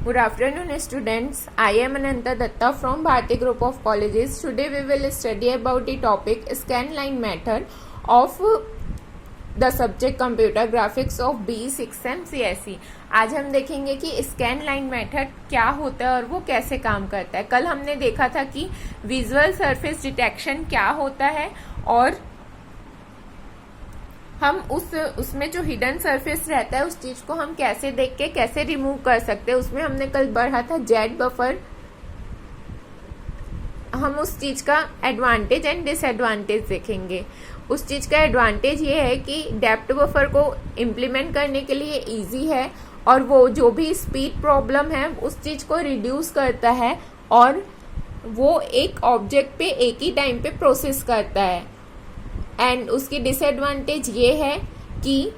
Good afternoon, students. I am Ananta Datta from Bharati Group of Colleges. Today we will study about the topic scan line method of the subject computer graphics of BE6 and CSE. आज हम देखेंगे कि scan line method क्या होता है और वो कैसे काम करता है। कल हमने देखा था कि विजुअल सरफेस डिटेक्शन क्या होता है और हम उसमें जो हिडन सरफेस रहता है उस चीज को हम कैसे देख के कैसे रिमूव कर सकते हैं। उसमें हमने कल पढ़ा था जेड बफर। हम उस चीज का एडवांटेज एंड डिसएडवांटेज देखेंगे। उस चीज का एडवांटेज ये है कि डेप्थ बफर को इम्प्लीमेंट करने के लिए इजी है और वो जो भी स्पीड प्रॉब्लम है उस चीज को रिड्यूस करता है और वो एक ऑब्जेक्ट पे एक ही टाइम पे प्रोसेस करता है। एंड उसकी डिसएडवांटेज ये है कि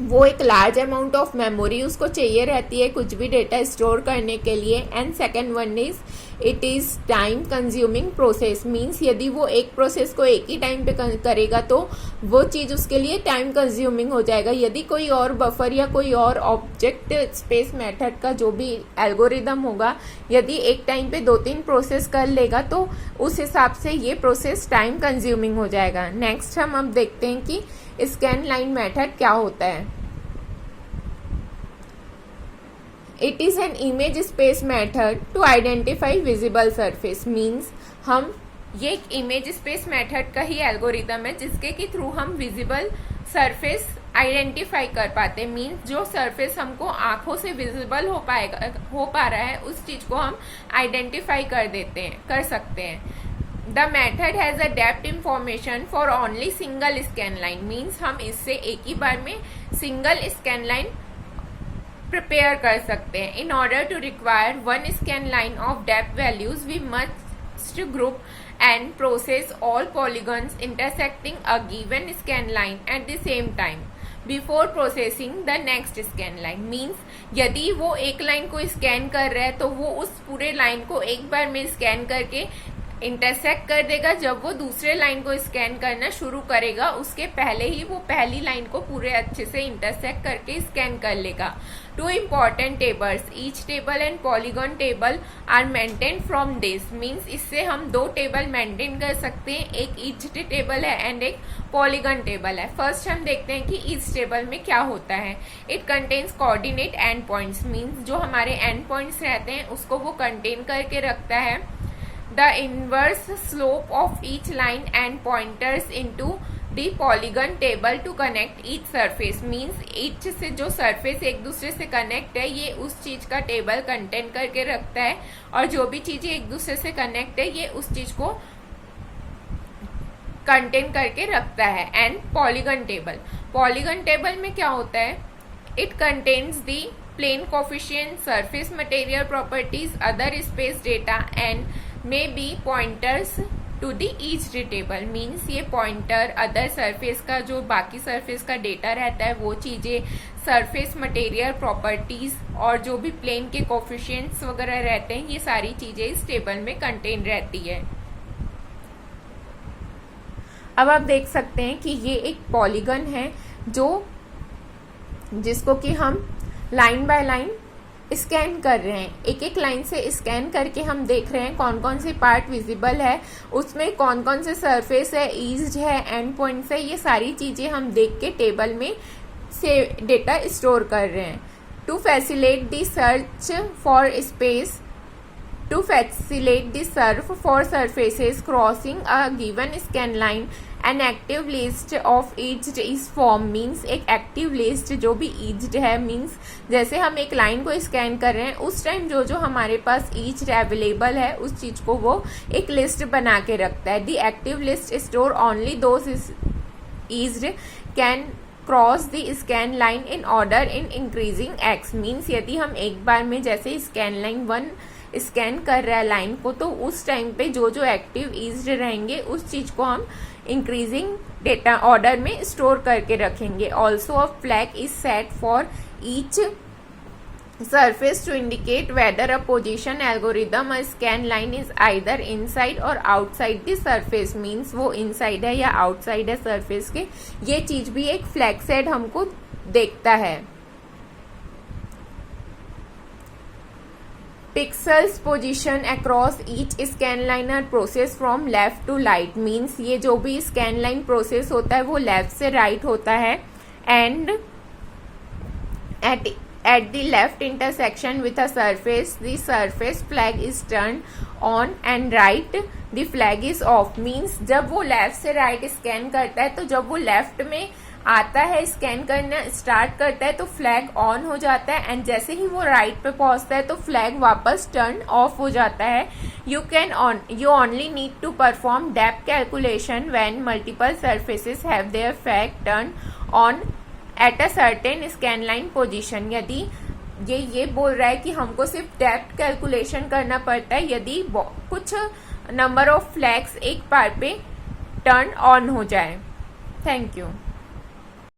वो एक लार्ज अमाउंट ऑफ मेमोरी उसको चाहिए रहती है कुछ भी डेटा स्टोर करने के लिए। And second one is it is time consuming process. Means यदि वो एक प्रोसेस को एक ही टाइम पे करेगा तो वो चीज़ उसके लिए टाइम कंज्यूमिंग हो जाएगा। यदि कोई और बफर या कोई और ऑब्जेक्ट स्पेस मेथड का जो भी एल्गोरिदम होगा यदि एक टाइम पे 2-3 प्रोसेस कर लेगा तो उस हिसाब से ये प्रोसेस टाइम कंज्यूमिंग हो जाएगा। नेक्स्ट हम अब देखते हैं कि स्कैन लाइन मेथड क्या होता है। It is an image space method to identify visible surface. Means हम ये एक इमेज स्पेस मेथड का ही एल्गोरिदम है जिसके के थ्रू हम विजिबल सरफेस आइडेंटिफाई कर पाते हैं। मीन्स जो सरफेस हमको आंखों से विजिबल हो पा रहा है उस चीज को हम आइडेंटिफाई कर सकते हैं। The method has a depth information for only single scan line. Means हम इससे एक ही बार में सिंगल स्कैन लाइन प्रिपेयर कर सकते हैं। In order to require one scan line of depth values, we must group and process all polygons intersecting a given scan line at the same time before processing the next scan line. Means यदि वो एक line को scan कर रहा है तो वो उस पूरे लाइन को एक बार में स्कैन करके इंटरसेक्ट कर देगा। जब वो दूसरे लाइन को स्कैन करना शुरू करेगा उसके पहले ही वो पहली लाइन को पूरे अच्छे से इंटरसेक्ट करके स्कैन कर लेगा। 2 important tables, each table and polygon table are maintained from this. Means इससे हम 2 टेबल मेंटेन कर सकते हैं। एक ईच टेबल है एंड एक पॉलीगन टेबल है। फर्स्ट हम देखते हैं कि ईच टेबल में क्या होता है। It contains coordinate and points. Means जो हमारे एंड पॉइंट्स रहते हैं उसको वो कंटेन करके रखता है। The inverse slope of each line and pointers into the polygon table to connect each surface. Means each से जो surface एक दूसरे से कनेक्ट है ये उस चीज का टेबल कंटेन करके रखता है और जो भी चीजें एक दूसरे से कनेक्ट है ये उस चीज को कंटेन करके रखता है। एंड पॉलीगन टेबल में क्या होता है। It contains the plane coefficient, surface material properties, other space data and may be pointers to the each table. Means ये pointer other surface का जो बाकी surface का data रहता है वो चीजें surface material properties और जो भी plane के coefficients वगैरह रहते हैं ये सारी चीजें इस टेबल में कंटेन रहती है। अब आप देख सकते हैं कि ये एक पॉलीगन है जिसको कि हम लाइन बाय लाइन स्कैन कर रहे हैं। एक एक लाइन से स्कैन करके हम देख रहे हैं कौन कौन सी पार्ट विजिबल है, उसमें कौन कौन से सरफेस है, ईज्ड है, एंड पॉइंट्स है। ये सारी चीजें हम देख के टेबल में से डेटा स्टोर कर रहे हैं। To facilitate the search for space to facilitate the search for surfaces crossing a given scan line, an active list of each is formed. Means एक active list जो भी each है means जैसे हम एक लाइन को स्कैन कर रहे हैं उस टाइम जो हमारे पास each अवेलेबल है उस चीज को वो एक लिस्ट बना के रखता है। The active list store only those each can cross the scan line in order in increasing x. Means यदि हम एक बार में जैसे स्कैन लाइन 1 स्कैन कर रहा है लाइन को तो उस टाइम पे जो एक्टिव ईज्ड रहेंगे उस चीज को हम इंक्रीजिंग डेटा ऑर्डर में स्टोर करके रखेंगे। Also a flag is set for each surface to indicate whether a position algorithm a scan line is either inside or outside the surface. means वो inside है या outside है surface के, ये चीज भी एक flag set हमको देखता है। Pixels position across each scan line are processed from left to right, means ये जो भी स्कैन लाइन प्रोसेस होता है वो लेफ्ट से राइट होता है. And at the left intersection with a surface, the surface flag is turned on and right the flag is off, means जब वो लेफ्ट से राइट स्कैन करता है तो जब वो लेफ्ट में आता है स्कैन करना स्टार्ट करता है तो फ्लैग ऑन हो जाता है, एंड जैसे ही वो राइट पे पहुंचता है तो फ्लैग वापस टर्न ऑफ हो जाता है. You only need to perform depth calculation when multiple surfaces have their flag turn on at a certain scan line position. यदि ये बोल रहा है कि हमको सिर्फ डेप्थ कैलकुलेशन करना पड़ता है यदि कुछ नंबर ऑफ फ्लैग्स एक बार पे टर्न ऑन हो जाए. Thank you.